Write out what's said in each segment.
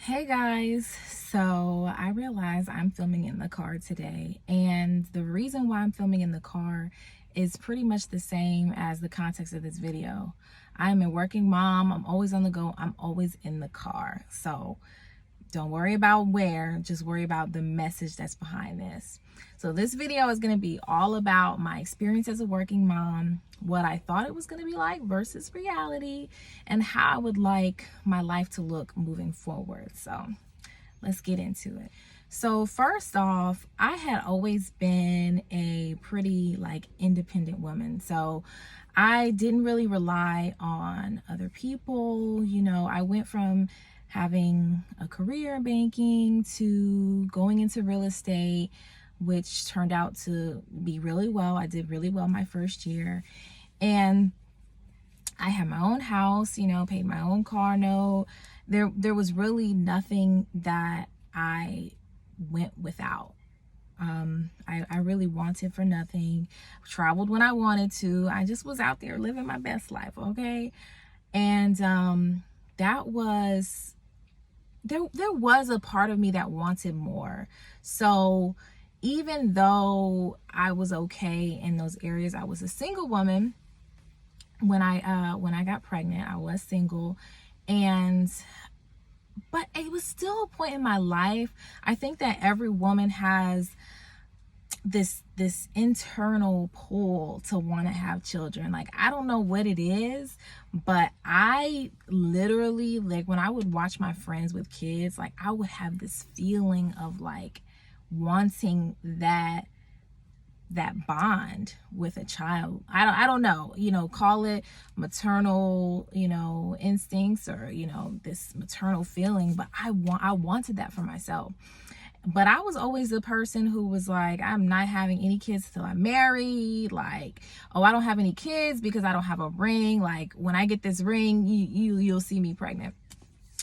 Hey guys, so I realize I'm filming in the car today, and the reason why I'm filming in the car is pretty much the same as the context of this video. I'm a working mom, I'm always on the go, I'm always in the car. So don't worry about where, just worry about the message that's behind this. So this video is going to be all about my experience as a working mom, what I thought it was going to be like versus reality, and how I would like my life to look moving forward. So let's get into it. So first off, I had always been a pretty independent woman. So I didn't really rely on other people. I went from having a career in banking to going into real estate, which turned out to be really well. I did really well my first year. And I had my own house, paid my own car note. There was really nothing that I went without. I really wanted for nothing. Traveled when I wanted to. I just was out there living my best life, okay? And that was there was a part of me that wanted more. So even though I was okay in those areas, I was a single woman when I got pregnant. I was single, but it was still a point in my life. I think that every woman has this internal pull to want to have children. I don't know what it is, but I literally, when I would watch my friends with kids, I would have this feeling of wanting that bond with a child. I don't know, call it maternal, instincts, or this maternal feeling, but I wanted that for myself. But I was always the person who was like, I'm not having any kids till I'm married. Oh, I don't have any kids because I don't have a ring. When I get this ring, you'll see me pregnant.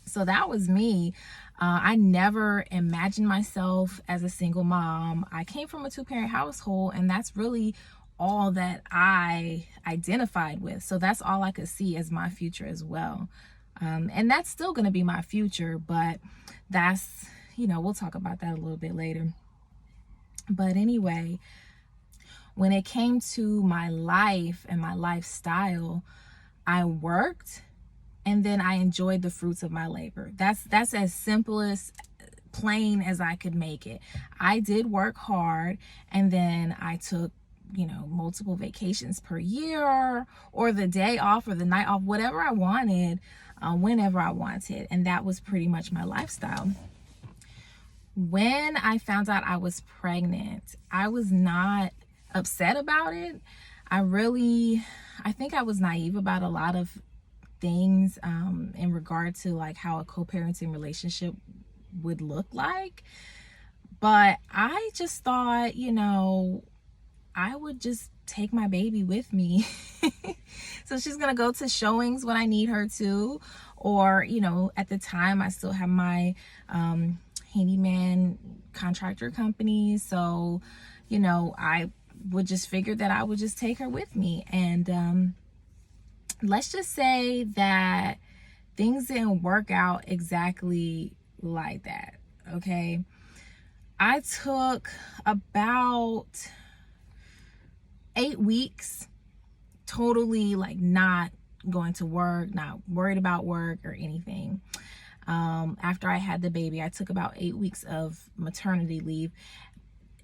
So that was me. I never imagined myself as a single mom. I came from a two-parent household, and that's really all that I identified with. So that's all I could see as my future as well. And that's still going to be my future, but that's, we'll talk about that a little bit later. But anyway, when it came to my life and my lifestyle, I worked, and then I enjoyed the fruits of my labor. That's as simple as plain as I could make it. I did work hard, and then I took multiple vacations per year, or the day off or the night off, whatever I wanted, whenever I wanted. And that was pretty much my lifestyle. When I found out I was pregnant, I was not upset about it. I think I was naive about a lot of things in regard to how a co-parenting relationship would look like. But I just thought, I would just take my baby with me. So she's gonna go to showings when I need her to, or at the time I still have my handyman contractor company. So I would just figure that I would just take her with me. And let's just say that things didn't work out exactly like that, okay? I took about 8 weeks totally not going to work, not worried about work or anything. After I had the baby, I took about 8 weeks of maternity leave.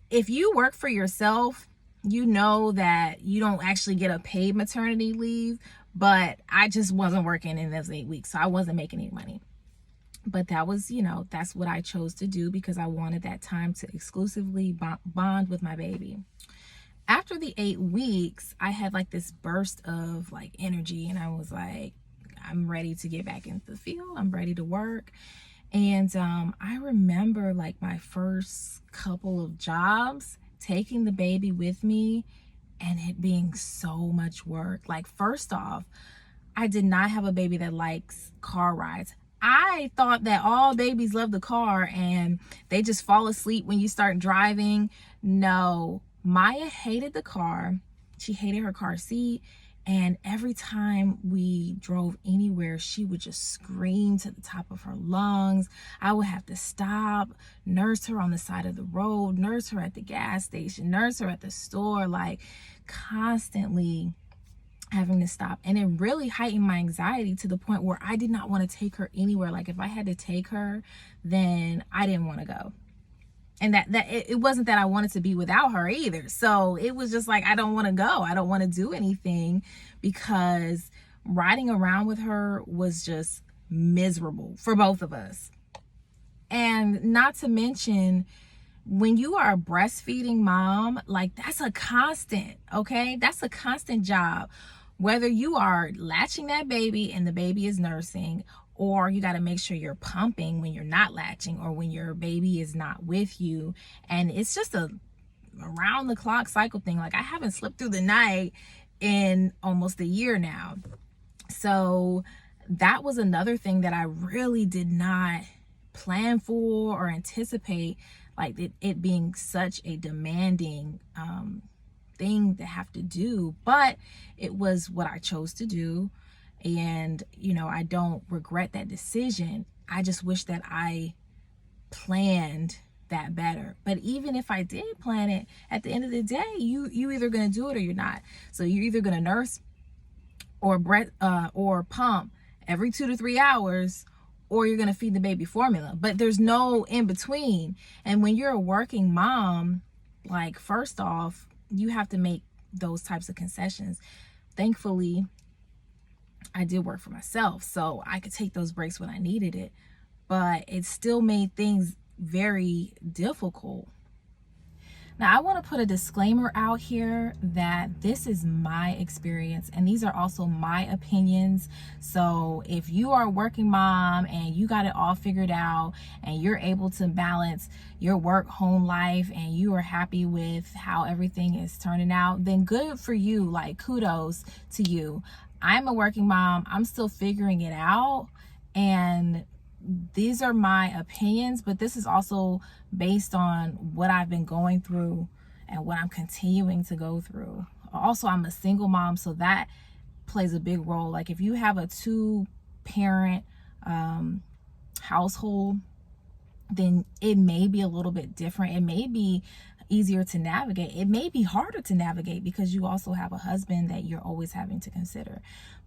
If you work for yourself, you know that you don't actually get a paid maternity leave, but I just wasn't working in those 8 weeks, so I wasn't making any money. But that was, that's what I chose to do because I wanted that time to exclusively bond with my baby. After the 8 weeks, I had this burst of energy, and I was like, I'm ready to get back into the field. I'm ready to work. And I remember my first couple of jobs, taking the baby with me, and it being so much work. First off, I did not have a baby that likes car rides. I thought that all babies love the car and they just fall asleep when you start driving. No, Maya hated the car. She hated her car seat, And every time we drove anywhere, she would just scream to the top of her lungs. I would have to stop, nurse her on the side of the road, nurse her at the gas station, nurse her at the store, like constantly having to stop. And it really heightened my anxiety to the point where I did not want to take her anywhere. Like if I had to take her, then I didn't want to go. And it wasn't that I wanted to be without her either. So it was just like, I don't want to go. I don't want to do anything, because riding around with her was just miserable for both of us. And not to mention, when you are a breastfeeding mom, like that's a constant, okay? That's a constant job. Whether you are latching that baby and the baby is nursing, or you got to make sure you're pumping when you're not latching or when your baby is not with you. And it's just a around the clock cycle thing. Like I haven't slept through the night in almost a year now. So that was another thing that I really did not plan for or anticipate, like it being such a demanding thing to have to do. But it was what I chose to do. And, you know, I don't regret that decision. I just wish that I planned that better. But even if I did plan it, at the end of the day, you either going to do it or you're not. So you're either going to nurse or pump every 2 to 3 hours, or you're going to feed the baby formula. But there's no in between. And when you're a working mom, like, first off, you have to make those types of concessions. Thankfully, I did work for myself, so I could take those breaks when I needed it, but it still made things very difficult. Now, I want to put a disclaimer out here that this is my experience and these are also my opinions. So if you are a working mom and you got it all figured out and you're able to balance your work home life and you are happy with how everything is turning out, then good for you. Like, kudos to you. I'm a working mom. I'm still figuring it out, and these are my opinions, but this is also based on what I've been going through and what I'm continuing to go through. Also, I'm a single mom, so that plays a big role. Like if you have a 2-parent household, then it may be a little bit different. It may be easier to navigate. It may be harder to navigate because you also have a husband that you're always having to consider.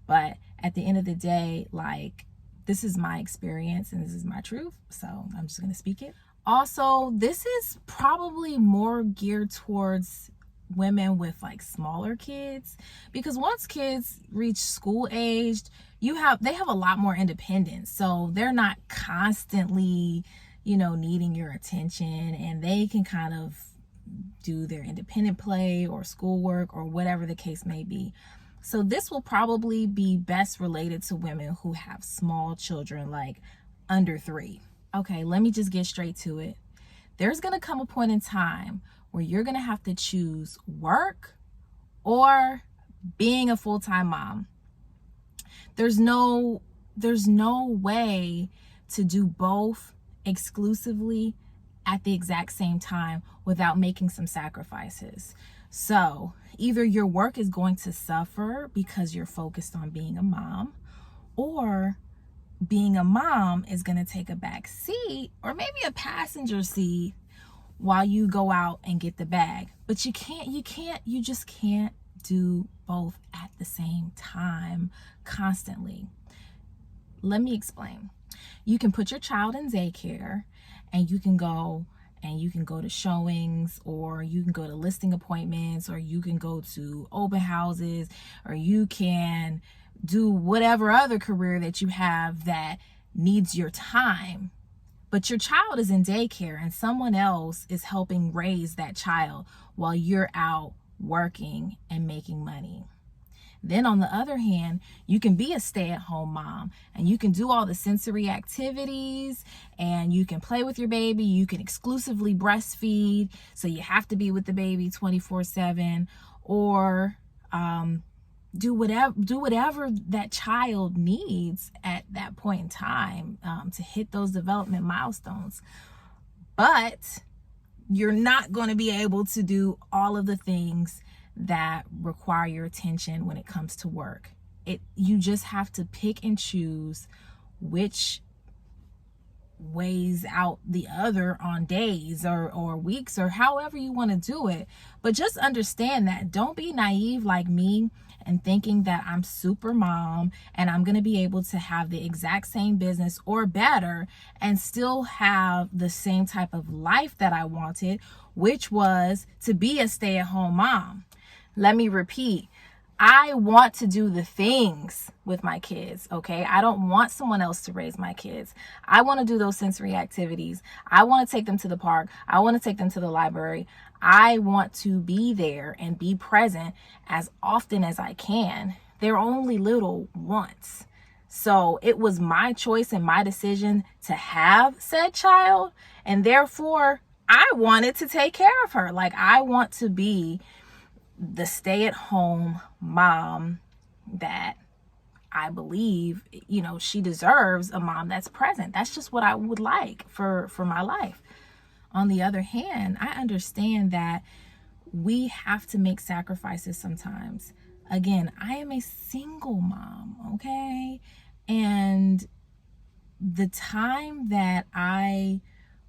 But at the end of the day, like, this is my experience and this is my truth, so I'm just going to speak it. Also, this is probably more geared towards women with like smaller kids, because once kids reach school aged, they have a lot more independence. So they're not constantly, needing your attention, and they can kind of do their independent play or schoolwork or whatever the case may be. So this will probably be best related to women who have small children, like under 3. Okay, let me just get straight to it. There's going to come a point in time where you're going to have to choose work or being a full-time mom. There's no way to do both exclusively at the exact same time without making some sacrifices. So either your work is going to suffer because you're focused on being a mom, or being a mom is going to take a back seat or maybe a passenger seat while you go out and get the bag. But you just can't do both at the same time constantly. Let me explain. You can put your child in daycare and you can go to showings, or you can go to listing appointments, or you can go to open houses, or you can do whatever other career that you have that needs your time. But your child is in daycare and someone else is helping raise that child while you're out working and making money. Then on the other hand, you can be a stay-at-home mom and you can do all the sensory activities and you can play with your baby. You can exclusively breastfeed, so you have to be with the baby 24/7, or do whatever that child needs at that point in time to hit those development milestones. But you're not going to be able to do all of the things that require your attention when it comes to work. You just have to pick and choose which weighs out the other on days or weeks or however you want to do it. But just understand that. Don't be naive like me and thinking that I'm super mom and I'm going to be able to have the exact same business or better and still have the same type of life that I wanted, which was to be a stay-at-home mom. Let me repeat. I want to do the things with my kids, okay? I don't want someone else to raise my kids. I want to do those sensory activities. I want to take them to the park. I want to take them to the library. I want to be there and be present as often as I can. They're only little once. So it was my choice and my decision to have said child. And therefore, I wanted to take care of her. Like, I want to be the stay-at-home mom that I believe, she deserves a mom that's present. That's just what I would like for my life. On the other hand, I understand that we have to make sacrifices sometimes. Again, I am a single mom, okay? And the time that I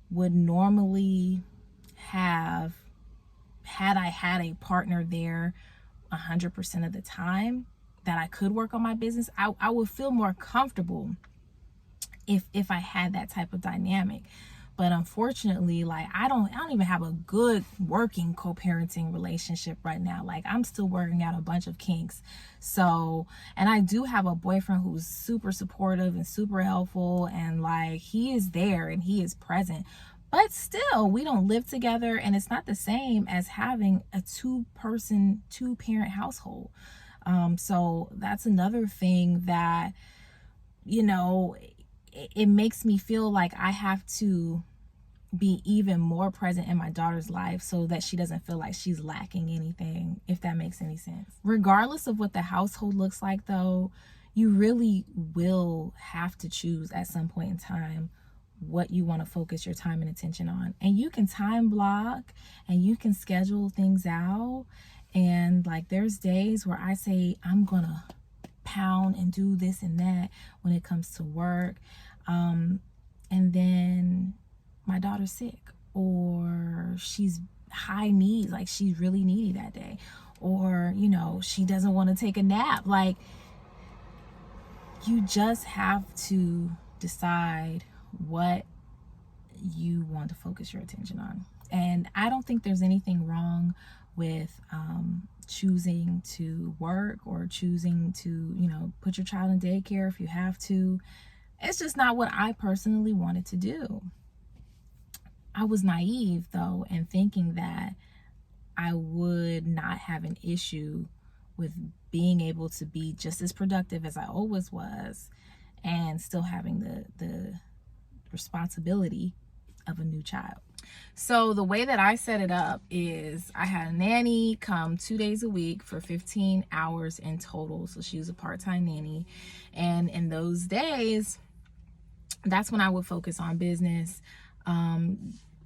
would normally have had I had a partner there 100% of the time that I could work on my business, I would feel more comfortable if I had that type of dynamic. But unfortunately, like, I don't even have a good working co-parenting relationship right now. Like, I'm still working out a bunch of kinks. So, and I do have a boyfriend who's super supportive and super helpful, and like, he is there and he is present. But still, we don't live together, and it's not the same as having a two-parent household. So that's another thing that, it makes me feel like I have to be even more present in my daughter's life so that she doesn't feel like she's lacking anything, if that makes any sense. Regardless of what the household looks like, though, you really will have to choose at some point in time what you want to focus your time and attention on. And you can time block and you can schedule things out. And like, there's days where I say I'm gonna pound and do this and that when it comes to work, and then my daughter's sick, or she's high needs, like she's really needy that day, or she doesn't want to take a nap. Like, you just have to decide what you want to focus your attention on. And I don't think there's anything wrong with choosing to work or choosing to put your child in daycare if you have to. It's just not what I personally wanted to do. I was naive, though, in thinking that I would not have an issue with being able to be just as productive as I always was and still having the responsibility of a new child. So the way that I set it up is I had a nanny come 2 days a week for 15 hours in total. So she was a part-time nanny. And in those days, that's when I would focus on business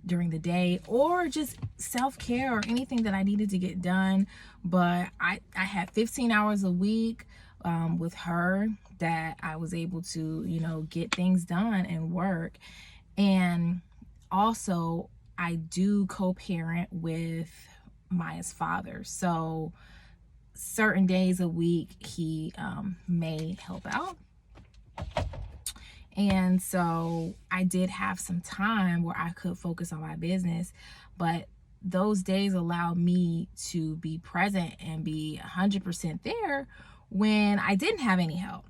during the day, or just self-care or anything that I needed to get done. But I had 15 hours a week with her that I was able to, get things done and work. And also, I do co-parent with Maya's father. So certain days a week, he may help out. And so I did have some time where I could focus on my business, but those days allowed me to be present and be 100% there when I didn't have any help.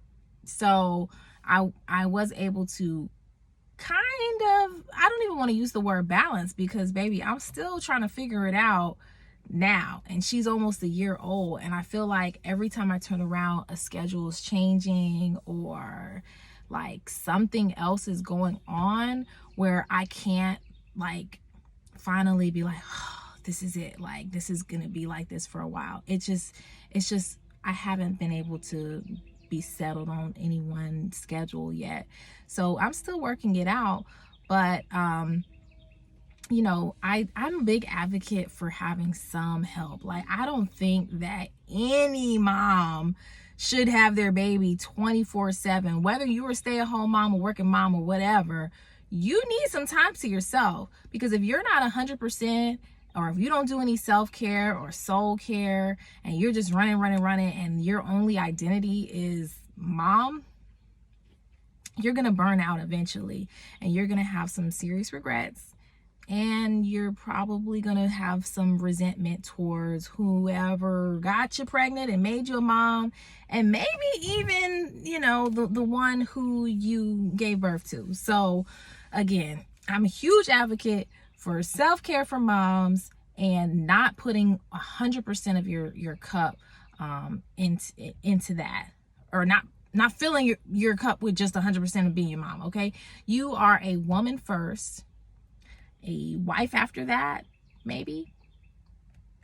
So I was able to kind of, I don't even want to use the word balance, because baby, I'm still trying to figure it out now, and she's almost a year old, and I feel like every time I turn around, a schedule is changing, or like something else is going on where I can't like finally be like, oh, this is it, like this is gonna be like this for a while. It's just I haven't been able to be settled on any one schedule yet, so I'm still working it out. But I'm a big advocate for having some help. Like, I don't think that any mom should have their baby 24/7, whether you're a stay-at-home mom or working mom or whatever. You need some time to yourself, because if you're not 100%, or if you don't do any self-care or soul care, and you're just running, and your only identity is mom, you're gonna burn out eventually, and you're gonna have some serious regrets, and you're probably gonna have some resentment towards whoever got you pregnant and made you a mom, and maybe even, the one who you gave birth to. So again, I'm a huge advocate for self-care for moms, and not putting 100% of your cup into that, or not filling your cup with just 100% of being your mom. Okay, you are a woman first, a wife after that, maybe,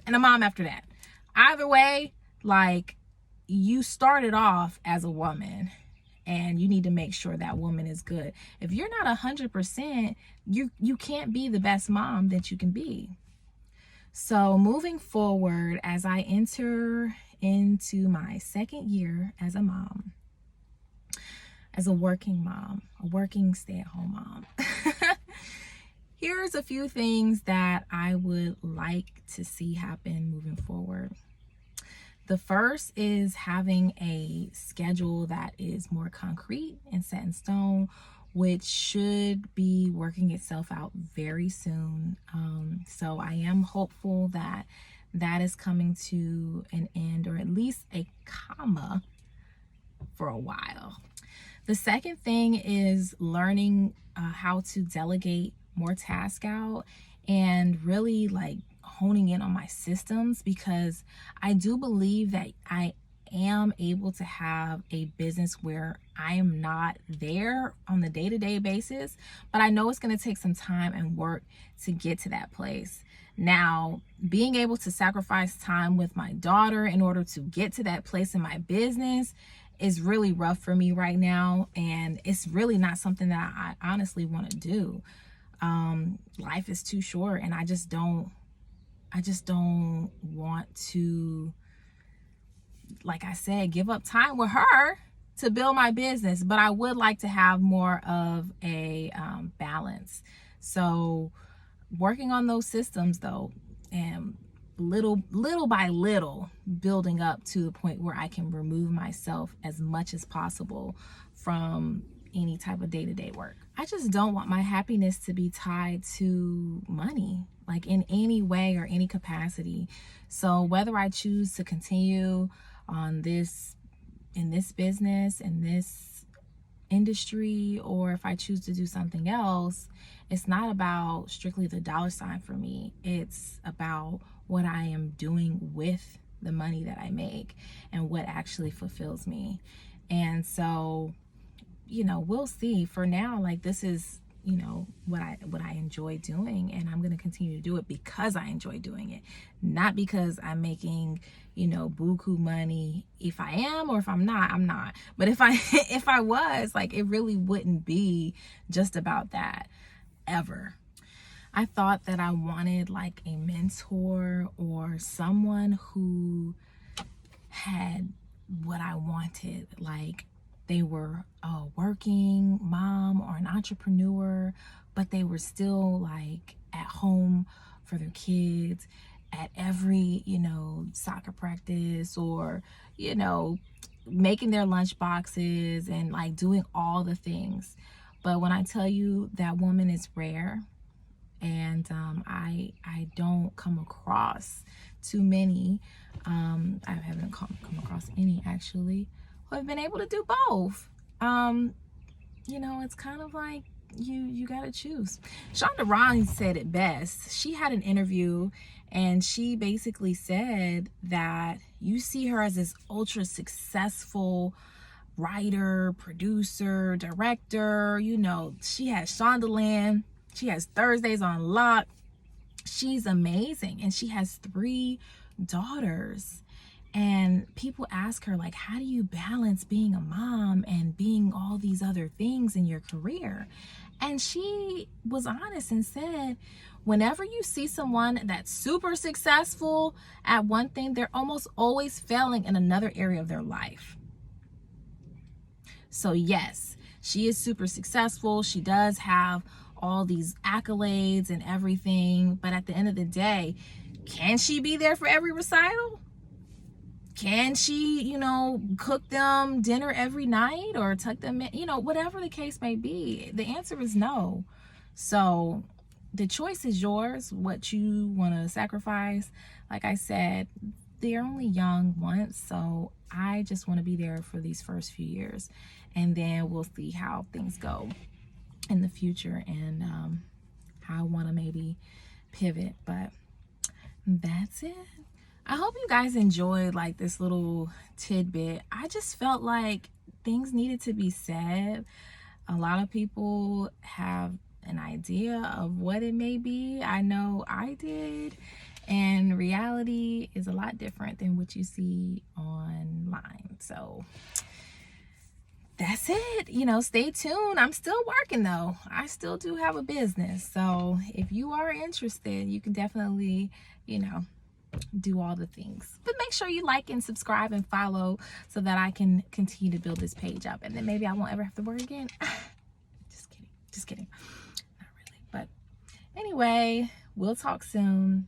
and a mom after that. Either way, like, you started off as a woman, and you need to make sure that woman is good. If you're not 100%, you can't be the best mom that you can be. So moving forward, as I enter into my second year as a mom, as a working mom, a working stay-at-home mom, here's a few things that I would like to see happen moving forward. The first is having a schedule that is more concrete and set in stone, which should be working itself out very soon. So I am hopeful that that is coming to an end, or at least a comma, for a while. The second thing is learning how to delegate more tasks out, and really like honing in on my systems, because I do believe that I am able to have a business where I am not there on the day-to-day basis, but I know it's going to take some time and work to get to that place. Now, being able to sacrifice time with my daughter in order to get to that place in my business is really rough for me right now, and it's really not something that I honestly want to do. Life is too short, and I just don't want to, like I said, give up time with her to build my business, but I would like to have more of a balance. So working on those systems though, and little by little building up to the point where I can remove myself as much as possible from any type of day-to-day work. I just don't want my happiness to be tied to money, like in any way or any capacity. So whether I choose to continue on this, in this business, in this industry, or if I choose to do something else, it's not about strictly the dollar sign for me. It's about what I am doing with the money that I make and what actually fulfills me. And so, we'll see. For now, like, this is, what I enjoy doing, and I'm going to continue to do it because I enjoy doing it, not because I'm making, buku money. If I am, or if I'm not, I'm not. But if I was, like, it really wouldn't be just about that ever. I thought that I wanted like a mentor or someone who had what I wanted, like they were a working mom or an entrepreneur, but they were still like at home for their kids at every, soccer practice, or, making their lunch boxes and like doing all the things. But when I tell you, that woman is rare, and I don't come across too many. I haven't come across any actually who have been able to do both. It's kind of like you gotta choose. Shonda Rhimes said it best. She had an interview, and she basically said that you see her as this ultra successful writer, producer, director. She has Shondaland. She has Thursdays on Lock. She's amazing, and she has 3 daughters. And people ask her, like, how do you balance being a mom and being all these other things in your career? And she was honest and said, whenever you see someone that's super successful at one thing, they're almost always failing in another area of their life. So yes, she is super successful. She does have all these accolades and everything. But at the end of the day, can she be there for every recital? Can she, cook them dinner every night or tuck them in, whatever the case may be? The answer is no. So the choice is yours, what you want to sacrifice. Like I said, they're only young once, so I just want to be there for these first few years, and then we'll see how things go in the future and how I want to maybe pivot. But that's it. I hope you guys enjoyed like this little tidbit. I just felt like things needed to be said. A lot of people have an idea of what it may be. I know I did. And reality is a lot different than what you see online. So that's it. Stay tuned. I'm still working though. I still do have a business. So if you are interested, you can definitely, do all the things. But make sure you like and subscribe and follow so that I can continue to build this page up. And then maybe I won't ever have to work again. Just kidding. Not really. But anyway, we'll talk soon.